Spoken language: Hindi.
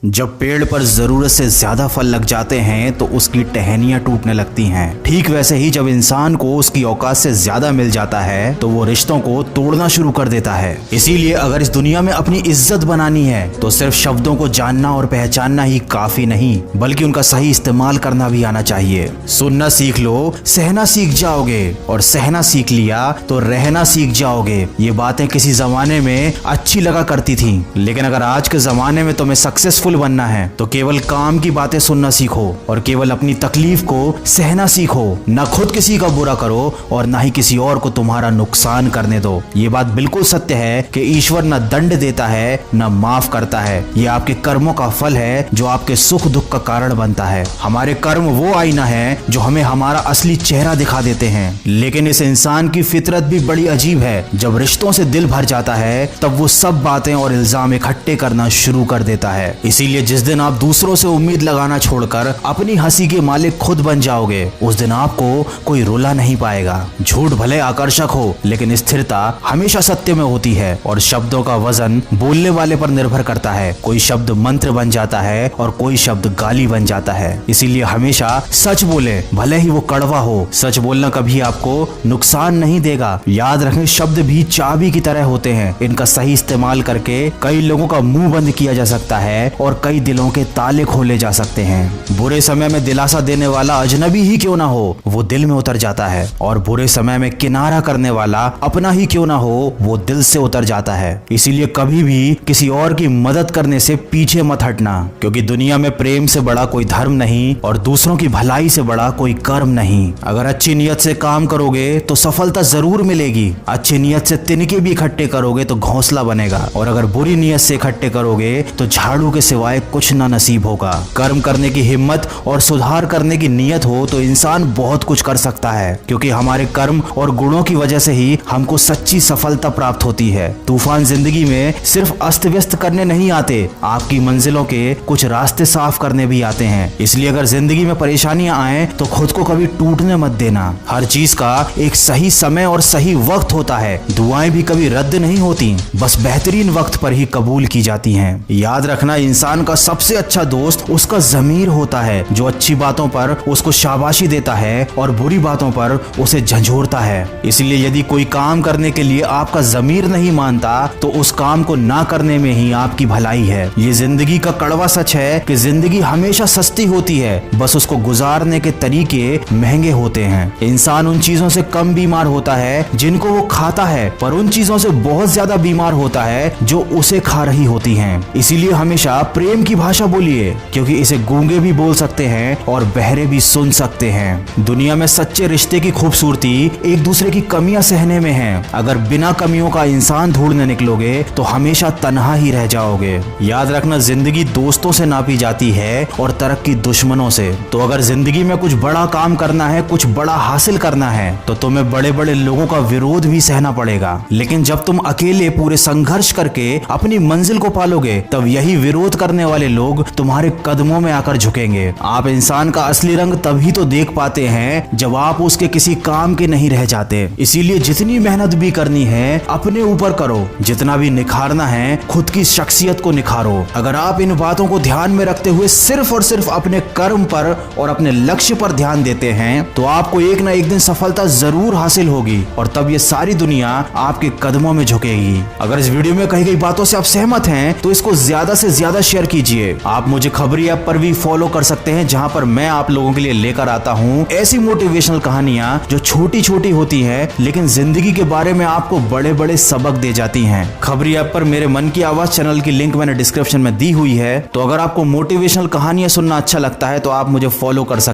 जब पेड़ पर जरूरत से ज्यादा फल लग जाते हैं तो उसकी टहनियां टूटने लगती हैं। ठीक वैसे ही जब इंसान को उसकी औकात से ज्यादा मिल जाता है तो वो रिश्तों को तोड़ना शुरू कर देता है। इसीलिए अगर इस दुनिया में अपनी इज्जत बनानी है तो सिर्फ शब्दों को जानना और पहचानना ही काफी नहीं, बल्कि उनका सही इस्तेमाल करना भी आना चाहिए। सुनना सीख लो, सहना सीख जाओगे, और सहना सीख लिया तो रहना सीख जाओगे। ये बातें किसी जमाने में अच्छी लगा करती थी, लेकिन अगर आज के जमाने में तुम्हें सक्सेसफुल बनना है तो केवल काम की बातें सुनना सीखो और केवल अपनी तकलीफ को सहना सीखो। न खुद किसी का बुरा करो और न ही किसी और को तुम्हारा नुकसान करने दो। ये बात बिल्कुल सत्य है कि ईश्वर न दंड देता है न माफ करता है। ये आपके कर्मों का फल है जो आपके सुख दुख का कारण बनता है। हमारे कर्म वो आईना है जो हमें हमारा असली चेहरा दिखा देते हैं। लेकिन इस इंसान की फितरत भी बड़ी अजीब है। जब रिश्तों से दिल भर जाता है तब वो सब बातें और इल्जाम इकट्ठे करना शुरू कर देता है। इसीलिए जिस दिन आप दूसरों से उम्मीद लगाना छोड़कर अपनी हंसी के मालिक खुद बन जाओगे, उस दिन आपको कोई रुला नहीं पाएगा। झूठ भले आकर्षक हो, लेकिन स्थिरता हमेशा सत्य में होती है। और शब्दों का वजन बोलने वाले पर निर्भर करता है। कोई शब्द मंत्र बन जाता है और कोई शब्द गाली बन जाता है। इसीलिए हमेशा सच बोले, भले ही वो कड़वा हो। सच बोलना कभी आपको नुकसान नहीं देगा। याद रखें, शब्द भी चाबी की तरह होते हैं। इनका सही इस्तेमाल करके कई लोगों का मुंह बंद किया जा सकता है और कई दिलों के ताले खोले जा सकते हैं। बुरे समय में दिलासा देने वाला अजनबी ही क्यों ना हो, वो दिल में उतर जाता है। और बुरे समय में किनारा करने वाला अपना ही क्यों ना हो, वो दिल से उतर जाता है। इसीलिए कभी भी किसी और की मदद करने से पीछे मत हटना, क्योंकि दुनिया में प्रेम से बड़ा कोई धर्म नहीं और दूसरों की भलाई से बड़ा कोई कर्म नहीं। अगर अच्छी नियत से काम करोगे तो सफलता जरूर मिलेगी। अच्छी नियत से तिनके भी इकट्ठे करोगे तो घोंसला बनेगा, और अगर बुरी नियत से इकट्ठे करोगे तो झाड़ू के सिवाय कुछ ना नसीब होगा। कर्म करने की हिम्मत और सुधार करने की नियत हो तो इंसान बहुत कुछ कर सकता है, क्योंकि हमारे कर्म और गुणों की वजह से ही हमको सच्ची सफलता प्राप्त होती है। तूफान जिंदगी में सिर्फ अस्त व्यस्त करने नहीं आते, आपकी मंजिलों के कुछ रास्ते साफ करने भी आते हैं। इसलिए अगर जिंदगी में परेशानियां आए तो खुद को कभी टूटने मत देना। हर चीज का एक सही समय और सही वक्त होता है। दुआएं भी कभी रद्द नहीं होती, बस बेहतरीन वक्त पर ही कबूल की जाती हैं। याद रखना, इंसान का सबसे अच्छा दोस्त उसका ज़मीर होता है, जो अच्छी बातों पर उसको शाबाशी देता है और बुरी बातों पर उसे झंझोरता है। इसलिए यदि कोई काम करने के लिए आपका ज़मीर नहीं मानता तो उस काम को ना करने में ही आपकी भलाई है। ये जिंदगी का कड़वा सच है कि जिंदगी हमेशा सस्ती होती है, बस उसको गुजारने के तरीके महंगे होते हैं। इंसान उन चीजों से कम बीमार होता है जिनको वो खाता है, पर उन चीजों से बहुत ज्यादा बीमार होता है जो उसे खा रही होती हैं। इसीलिए हमेशा प्रेम की भाषा बोलिए, क्योंकि इसे गूंगे भी बोल सकते हैं और बहरे भी सुन सकते हैं। दुनिया में सच्चे रिश्ते की खूबसूरती एक दूसरे की कमियां सहने में है। अगर बिना कमियों का इंसान ढूंढने निकलोगे तो हमेशा तन्हा ही रह जाओगे। याद रखना, जिंदगी दोस्तों से नापी जाती है और तरक्की दुश्मनों से। तो अगर जिंदगी में कुछ बड़ा काम करना है, कुछ बड़ा हासिल करना है, तो तुम्हें बड़े बड़े लोगों का विरोध भी सहना पड़ेगा। लेकिन जब तुम अकेले पूरे संघर्ष करके अपनी मंजिल को पालोगे, तब यही विरोध करने वाले लोग तुम्हारे कदमों में आकर झुकेंगे। आप इंसान का असली रंग तभी तो देख पाते हैं जब आप उसके किसी काम के नहीं रह जाते। इसीलिए जितनी मेहनत भी करनी है अपने ऊपर करो, जितना भी निखारना है खुद की शख्सियत को निखारो। अगर आप इन बातों को ध्यान में रखते हुए सिर्फ और सिर्फ अपने कर्म पर और अपने लक्ष्य पर ध्यान देते हैं तो आपको एक ना एक दिन सफलता जरूर हासिल होगी, और तब ये सारी दुनिया आपके कदमों में झुकेगी। अगर इस वीडियो में कही गई बातों से आप सहमत हैं तो इसको ज्यादा से ज्यादा शेयर कीजिए। आप मुझे खबरी ऐप पर भी फॉलो कर सकते हैं, जहां पर मैं आप लोगों के लिए लेकर आता हूं ऐसी मोटिवेशनल कहानियां जो छोटी छोटी होती हैं लेकिन जिंदगी के बारे में आपको बड़े बड़े सबक दे जाती हैं। खबरी ऐप पर मेरे मन की आवाज चैनल की लिंक मैंने डिस्क्रिप्शन में दी हुई है, तो अगर आपको मोटिवेशनल कहानियां सुनना अच्छा लगता है तो आप मुझे फॉलो कर सकते हैं।